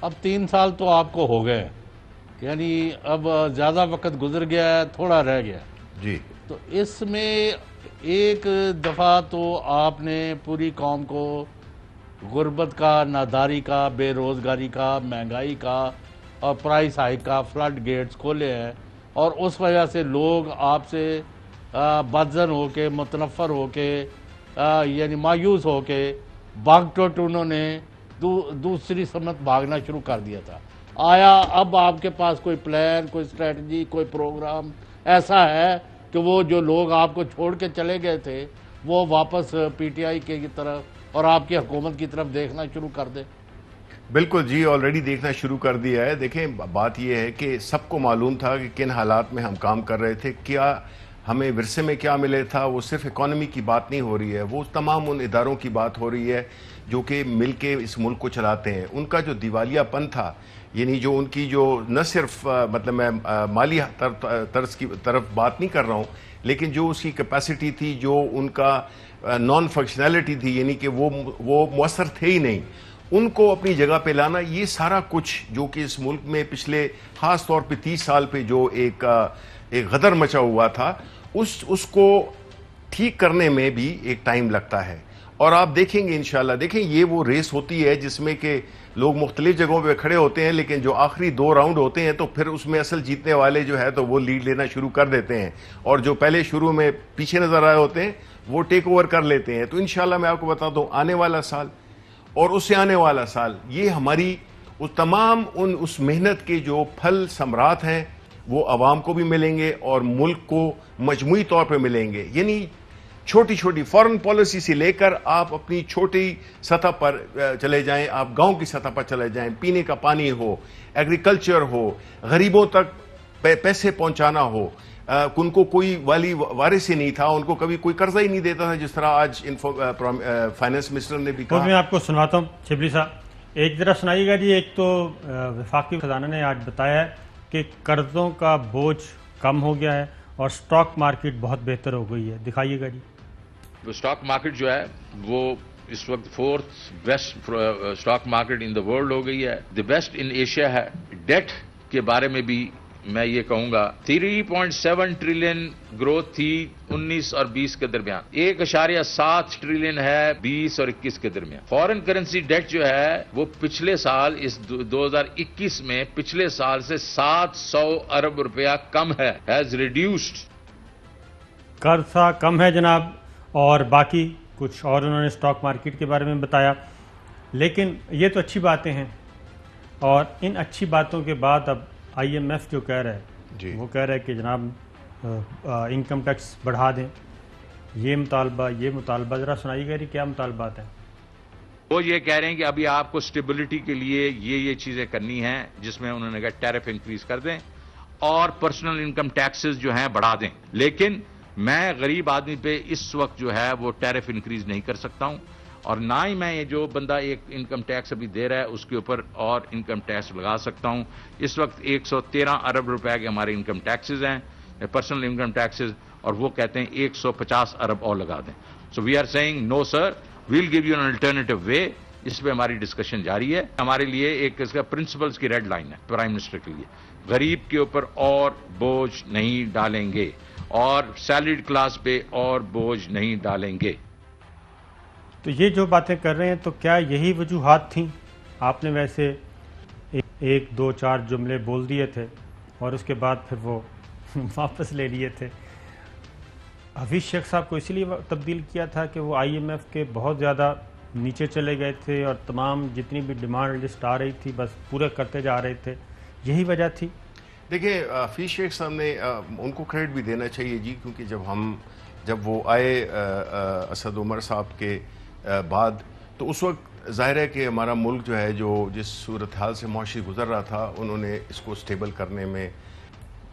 اب 3 سال تو آپ کو ہو گئے، یعنی اب زیادہ وقت گزر گیا ہے، تھوڑا رہ گیا جی، تو اس میں ایک دفعہ تو آپ نے پوری قوم کو غربت کا، ناداری کا، بے روزگاری کا، مہنگائی کا اور پرائس ہائیک کا فلڈ گیٹس کھولے ہیں، اور اس وجہ سے لوگ آپ سے بدظن ہو کے، متنفر ہو کے، یعنی مایوس ہو کے بھاگ انہوں نے دوسری سمت بھاگنا شروع کر دیا تھا۔ آیا اب آپ کے پاس کوئی پلان، کوئی اسٹریٹجی، کوئی پروگرام ایسا ہے کہ وہ جو لوگ آپ کو چھوڑ کے چلے گئے تھے وہ واپس پی ٹی آئی کی طرف اور آپ کی حکومت کی طرف دیکھنا شروع کر دیں؟ بالکل جی، آلریڈی دیکھنا شروع کر دیا ہے۔ دیکھیں، بات یہ ہے کہ سب کو معلوم تھا کہ کن حالات میں ہم کام کر رہے تھے، کیا ہمیں ورثے میں کیا ملے تھا۔ وہ صرف اکانومی کی بات نہیں ہو رہی ہے، وہ تمام ان اداروں کی بات ہو رہی ہے جو کہ مل کے اس ملک کو چلاتے ہیں۔ ان کا جو دیوالیہ پن تھا، یعنی جو ان کی جو نہ صرف مطلب میں مالی طرز کی طرف بات نہیں کر رہا ہوں، لیکن جو اس کی کیپیسٹی تھی، جو ان کا نان فنکشنالٹی تھی، یعنی کہ وہ مؤثر تھے ہی نہیں، ان کو اپنی جگہ پہ لانا، یہ سارا کچھ جو کہ اس ملک میں پچھلے خاص طور پہ 30 سال پہ جو ایک غدر مچا ہوا تھا، اس کو ٹھیک کرنے میں بھی ایک ٹائم لگتا ہے۔ اور آپ دیکھیں گے انشاءاللہ، دیکھیں یہ وہ ریس ہوتی ہے جس میں کہ لوگ مختلف جگہوں پہ کھڑے ہوتے ہیں، لیکن جو آخری 2 راؤنڈ ہوتے ہیں تو پھر اس میں اصل جیتنے والے جو ہے تو وہ لیڈ لینا شروع کر دیتے ہیں، اور جو پہلے شروع میں پیچھے نظر آئے ہوتے ہیں وہ ٹیک اوور کر لیتے ہیں۔ تو انشاءاللہ میں آپ کو بتا دوں، آنے والا سال اور اس سے آنے والا سال، یہ ہماری تمام اس محنت کے جو پھل ثمرات ہیں وہ عوام کو بھی ملیں گے اور ملک کو مجموعی طور پہ ملیں گے۔ یعنی چھوٹی چھوٹی فارن پالیسی سے لے کر آپ اپنی چھوٹی سطح پر چلے جائیں، آپ گاؤں کی سطح پر چلے جائیں، پینے کا پانی ہو، ایگریکلچر ہو، غریبوں تک پیسے پہنچانا ہو، ان کو کوئی والی وارث ہی نہیں تھا، ان کو کبھی کوئی قرضہ ہی نہیں دیتا تھا، جس طرح آج فائنانس منسٹر نے بھی کہا۔ میں آپ کو سناتا ہوں شبلی صاحب، ایک ذرا سنائیے گا جی۔ ایک تو وفاقی خزانہ نے آج بتایا ہے کہ قرضوں کا بوجھ کم ہو گیا ہے اور سٹاک مارکیٹ بہت بہتر ہو گئی ہے، دکھائیے گا جی۔ سٹاک مارکیٹ جو ہے وہ اس وقت 4th best stock market in the world ہو گئی ہے، دی بیسٹ ان ایشیا ہے۔ ڈیٹ کے بارے میں بھی میں یہ کہوں گا 3.7 ٹریلین گروتھ تھی 19 اور 20 کے درمیان، 1.7 ٹریلین ہے 20 اور 21 کے درمیان۔ فارن کرنسی ڈیٹ جو ہے وہ پچھلے سال اس 2021 میں پچھلے سال سے 700 ارب روپیہ کم ہے، ہیز ریڈیوسڈ۔ قرضہ کم ہے جناب، اور باقی کچھ اور انہوں نے سٹاک مارکیٹ کے بارے میں بتایا۔ لیکن یہ تو اچھی باتیں ہیں، اور ان اچھی باتوں کے بعد اب آئی ایم ایف جو کہہ رہا ہے وہ کہہ رہا ہے کہ جناب انکم ٹیکس بڑھا دیں، یہ مطالبہ ذرا سنائیے گا کیا مطالبات ہیں؟ وہ یہ کہہ رہے ہیں کہ ابھی آپ کو سٹیبلٹی کے لیے یہ چیزیں کرنی ہیں، جس میں انہوں نے کہا ٹیرف انکریز کر دیں اور پرسنل انکم ٹیکسز جو ہیں بڑھا دیں، لیکن میں غریب آدمی پہ اس وقت جو ہے وہ ٹیرف انکریز نہیں کر سکتا ہوں، اور نہ ہی میں یہ جو بندہ ایک انکم ٹیکس ابھی دے رہا ہے اس کے اوپر اور انکم ٹیکس لگا سکتا ہوں۔ اس وقت 113 ارب روپے کے ہمارے انکم ٹیکسز ہیں، پرسنل انکم ٹیکسز، اور وہ کہتے ہیں 150 ارب اور لگا دیں۔ So we are seeing no sir, we'll give you an alternative way. اس پہ ہماری ڈسکشن جاری ہے۔ ہمارے لیے ایک اس کا پرنسپلز کی ریڈ لائن ہے پرائم منسٹر کے لیے، غریب کے اوپر اور بوجھ نہیں ڈالیں گے اور سیلریڈ کلاس پہ اور بوجھ نہیں ڈالیں گے۔ تو یہ جو باتیں کر رہے ہیں تو کیا یہی وجوہات تھیں؟ آپ نے ویسے 1 2 4 جملے بول دیے تھے اور اس کے بعد پھر وہ واپس لے لیے تھے۔ حفیظ شیخ صاحب کو اسی لیے تبدیل کیا تھا کہ وہ آئی ایم ایف کے بہت زیادہ نیچے چلے گئے تھے اور تمام جتنی بھی ڈیمانڈ لسٹ آ رہی تھی بس پورے کرتے جا رہے تھے، یہی وجہ تھی؟ دیکھیں، حفیظ شیخ صاحب نے ان کو کریڈٹ بھی دینا چاہیے جی، کیونکہ جب وہ آئے اسد عمر صاحب کے بعد، تو اس وقت ظاہر ہے کہ ہمارا ملک جو ہے جو جس صورتحال سے معاشی گزر رہا تھا، انہوں نے اس کو سٹیبل کرنے میں،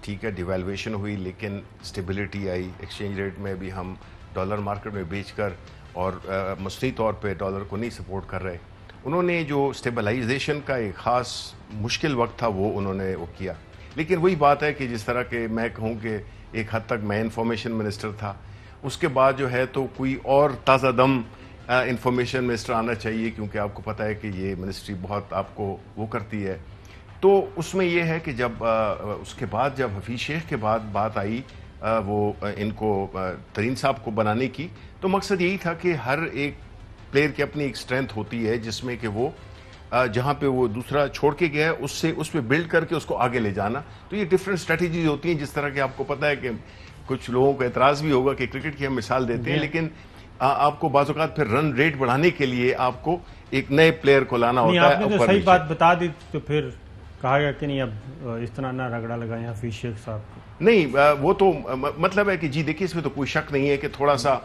ٹھیک ہے ڈیویلویشن ہوئی لیکن سٹیبلٹی آئی، ایکسچینج ریٹ میں بھی ہم ڈالر مارکیٹ میں بیچ کر اور مصنوعی طور پہ ڈالر کو نہیں سپورٹ کر رہے۔ انہوں نے جو سٹیبلائزیشن کا ایک خاص مشکل وقت تھا وہ انہوں نے وہ کیا، لیکن وہی بات ہے کہ جس طرح کہ میں کہوں کہ ایک حد تک میں انفارمیشن منسٹر تھا، اس کے بعد جو ہے تو کوئی اور تازہ دم انفارمیشن منسٹر آنا چاہیے، کیونکہ آپ کو پتہ ہے کہ یہ منسٹری بہت آپ کو وہ کرتی ہے. تو اس میں یہ ہے کہ جب اس کے بعد جب حفیظ شیخ کے بعد بات آئی وہ ان کو ترین صاحب کو بنانے کی، تو مقصد یہی تھا کہ ہر ایک پلیئر کی اپنی ایک اسٹرینتھ ہوتی ہے، جس میں کہ وہ جہاں پہ وہ دوسرا چھوڑ کے گیا ہے اس پہ بلڈ کر کے اس کو آگے لے جانا. تو یہ ڈفرینٹ اسٹریٹجیز ہوتی ہیں، جس طرح کہ آپ کو پتہ ہے کہ کچھ لوگوں کو اعتراض بھی ہوگا کہ کرکٹ کی ہم مثال دیتے ہیں، لیکن آپ کو بعض اوقات پھر رن ریٹ بڑھانے کے لیے آپ کو ایک نئے پلیئر کو لانا ہوتا ہے. آپ نے تو صحیح بات بتا دی، تو پھر کہا گیا کہ نہیں اب اس طرح نہ رگڑا لگائیں حفیظ شیخ صاحب کو. نہیں، وہ تو مطلب ہے کہ جی دیکھیے اس میں تو کوئی شک نہیں ہے کہ تھوڑا سا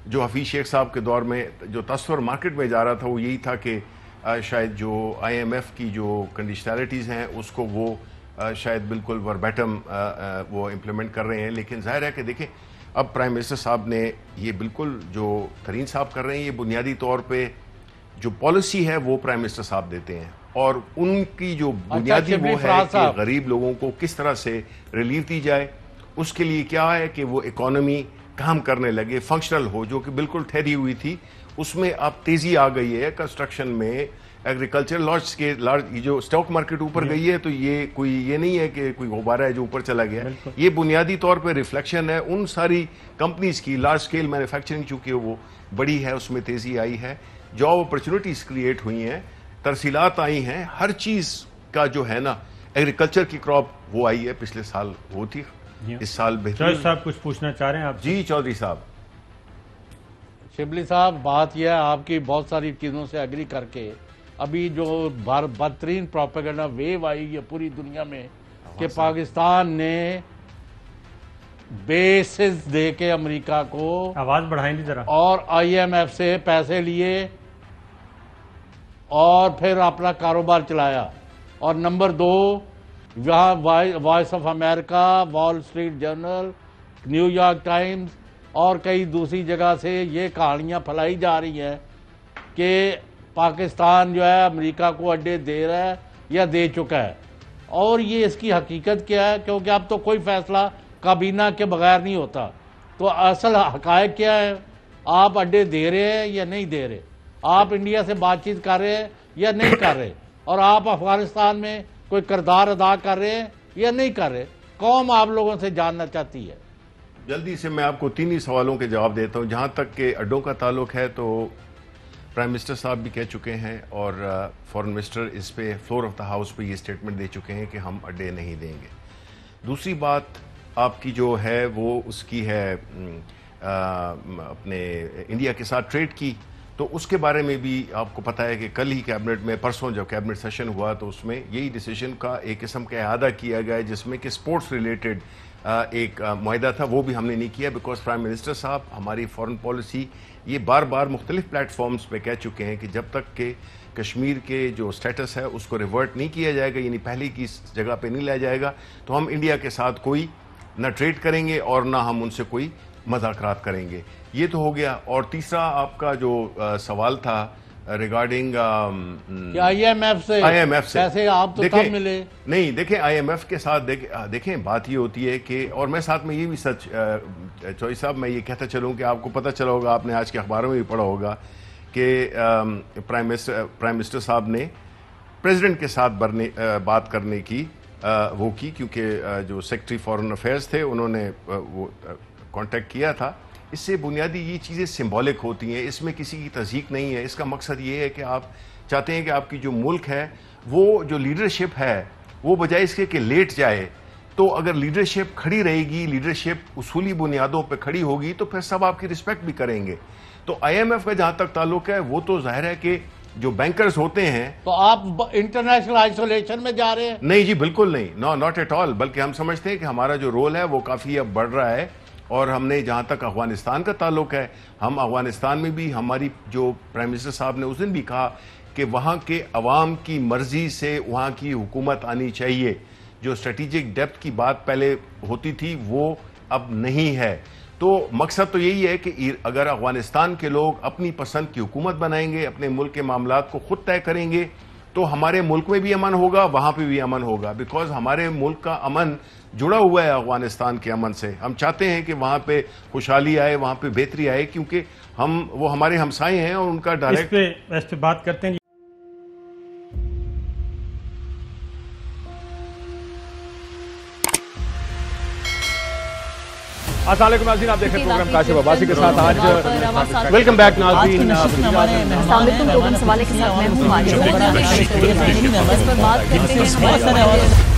جو حفیظ شیخ صاحب کے دور میں جو تصور مارکیٹ میں جا رہا تھا وہ یہی تھا کہ شاید جو آئی ایم ایف کی جو کنڈیشنلٹیز ہیں اس کو وہ شاید بالکل وربیٹم وہ امپلیمنٹ کر رہے ہیں. لیکن ظاہر ہے کہ دیکھیں اب پرائم منسٹر صاحب نے یہ بالکل جو ترین صاحب کر رہے ہیں، یہ بنیادی طور پہ جو پالیسی ہے وہ پرائم منسٹر صاحب دیتے ہیں، اور ان کی جو بنیادی وہ ہے کہ غریب لوگوں کو کس طرح سے ریلیف دی جائے. اس کے لیے کیا ہے کہ وہ اکانومی کام کرنے لگے، فنکشنل ہو، جو کہ بالکل ٹھہری ہوئی تھی. اس میں اب تیزی آ گئی ہے کنسٹرکشن میں، ایگریکلچر لارج جو سٹاک مارکیٹ اوپر گئی ہے. تو یہ کوئی یہ نہیں ہے کہ کوئی غبارہ ہے جو اوپر چلا گیا، یہ بنیادی طور پہ ریفلیکشن ہے ان ساری کمپنیز کی. لارج سکیل مینوفیکچرنگ چونکہ وہ بڑی ہے، اس میں تیزی آئی ہے، جاب اپرچونٹیز کریٹ ہوئی ہیں، ترسیلات آئی ہیں، ہر چیز کا جو ہے نا ایگریکلچر کی کراپ وہ آئی ہے. پچھلے سال وہ تھی، اس سال بہتر. صاحب کچھ پوچھنا چاہ رہے ہیں آپ؟ جی چودھری صاحب. شبلی صاحب بات یہ ہے آپ کی بہت ساری چیزوں سے اگری کر کے، ابھی جو بدترین پروپیگنڈا ویو آئی ہے پوری دنیا میں کہ پاکستان نے بیسز دے کے امریکہ کو، آواز بڑھائیں گے ذرا، اور آئی ایم ایف سے پیسے لیے اور پھر اپنا کاروبار چلایا. اور نمبر 2 یہاں voice of America, Wall Street Journal, New York Times اور کئی دوسری جگہ سے یہ کہانیاں پھیلائی جا رہی ہیں کہ پاکستان جو ہے امریکہ کو اڈے دے رہا ہے یا دے چکا ہے. اور یہ اس کی حقیقت کیا ہے؟ کیونکہ اب تو کوئی فیصلہ کابینہ کے بغیر نہیں ہوتا. تو اصل حقائق کیا ہے؟ آپ اڈے دے رہے ہیں یا نہیں دے رہے؟ آپ انڈیا سے بات چیت کر رہے ہیں یا نہیں کر رہے؟ اور آپ افغانستان میں کوئی کردار ادا کر رہے ہیں یا نہیں کر رہے؟ قوم آپ لوگوں سے جاننا چاہتی ہے. جلدی سے میں آپ کو 3 ہی سوالوں کے جواب دیتا ہوں. جہاں تک کہ اڈوں کا تعلق ہے تو پرائم منسٹر صاحب بھی کہہ چکے ہیں اور فورن منسٹر اس پہ فلور آف دا ہاؤس پہ یہ سٹیٹمنٹ دے چکے ہیں کہ ہم اڈے نہیں دیں گے. دوسری بات آپ کی جو ہے وہ اس کی ہے اپنے انڈیا کے ساتھ ٹریڈ کی. تو اس کے بارے میں بھی آپ کو پتہ ہے کہ کل ہی کیبنٹ میں، پرسوں جب کیبنٹ سیشن ہوا تو اس میں یہی ڈیسیژن کا ایک قسم کا اعادہ کیا گیا ہے، جس میں کہ سپورٹس ریلیٹڈ ایک معاہدہ تھا وہ بھی ہم نے نہیں کیا. بیکاز پرائم منسٹر صاحب ہماری فورن پالیسی یہ بار بار مختلف پلیٹ فارمز پہ کہہ چکے ہیں کہ جب تک کہ کشمیر کے جو سٹیٹس ہے اس کو ریورٹ نہیں کیا جائے گا، یعنی پہلے کی جگہ پہ نہیں لایا جائے گا، تو ہم انڈیا کے ساتھ کوئی نہ ٹریڈ کریں گے اور نہ ہم ان سے کوئی مذاکرات کریں گے. یہ تو ہو گیا. اور تیسرا آپ کا جو سوال تھا ریگارڈنگ آئی ایم ایف سے پیسے آپ تو کم ملے. نہیں دیکھیں آئی ایم ایف کے ساتھ دیکھیں بات یہ ہوتی ہے کہ، اور میں ساتھ میں یہ بھی سچ چوئی صاحب میں یہ کہتا چلوں کہ آپ کو پتہ چلا ہوگا، آپ نے آج کے اخباروں میں بھی پڑھا ہوگا کہ پرائم منسٹر صاحب نے پریزیڈنٹ کے ساتھ بات کرنے کی وہ کی، کیونکہ جو سیکرٹری فارن افیئرز تھے انہوں نے وہ کانٹیکٹ کیا تھا. اس سے بنیادی یہ چیزیں سمبولک ہوتی ہیں، اس میں کسی کی تصدیق نہیں ہے. اس کا مقصد یہ ہے کہ آپ چاہتے ہیں کہ آپ کی جو ملک ہے وہ جو لیڈرشپ ہے وہ بجائے اس کے کہ لیٹ جائے، تو اگر لیڈرشپ کھڑی رہے گی، لیڈرشپ اصولی بنیادوں پہ کھڑی ہوگی تو پھر سب آپ کی رسپیکٹ بھی کریں گے. تو آئی ایم ایف کا جہاں تک تعلق ہے وہ تو ظاہر ہے کہ جو بینکرز ہوتے ہیں. تو آپ انٹرنیشنل آئسولیشن میں جا رہے ہیں؟ نہیں جی بالکل نہیں، ناٹ ایٹ آل. بلکہ ہم سمجھتے ہیں کہ ہمارا جو رول ہے وہ کافی اب بڑھ رہا ہے. اور ہم نے جہاں تک افغانستان کا تعلق ہے، ہم افغانستان میں بھی ہماری جو پرائم منسٹر صاحب نے اس دن بھی کہا کہ وہاں کے عوام کی مرضی سے وہاں کی حکومت آنی چاہیے. جو اسٹریٹجک ڈیپتھ کی بات پہلے ہوتی تھی وہ اب نہیں ہے. تو مقصد تو یہی ہے کہ اگر افغانستان کے لوگ اپنی پسند کی حکومت بنائیں گے، اپنے ملک کے معاملات کو خود طے کریں گے، تو ہمارے ملک میں بھی امن ہوگا, وہاں پہ بھی امن ہوگا, بیکاز ہمارے ملک کا امن جڑا ہوا ہے افغانستان کے امن سے. ہم چاہتے ہیں کہ وہاں پہ خوشحالی آئے, وہاں پہ بہتری آئے, کیونکہ وہ ہمارے ہمسائے ہیں اور ان کا ڈائریکٹ اس پہ بات کرتے ہیں. السلام علیکم ناظرین, آپ دیکھ رہے ہیں پروگرام کاشف عباسی کے ساتھ. آج ویلکم بیک ناظرین. السلام علیکم. لوگوں سوالے کے ساتھ میں ہوں.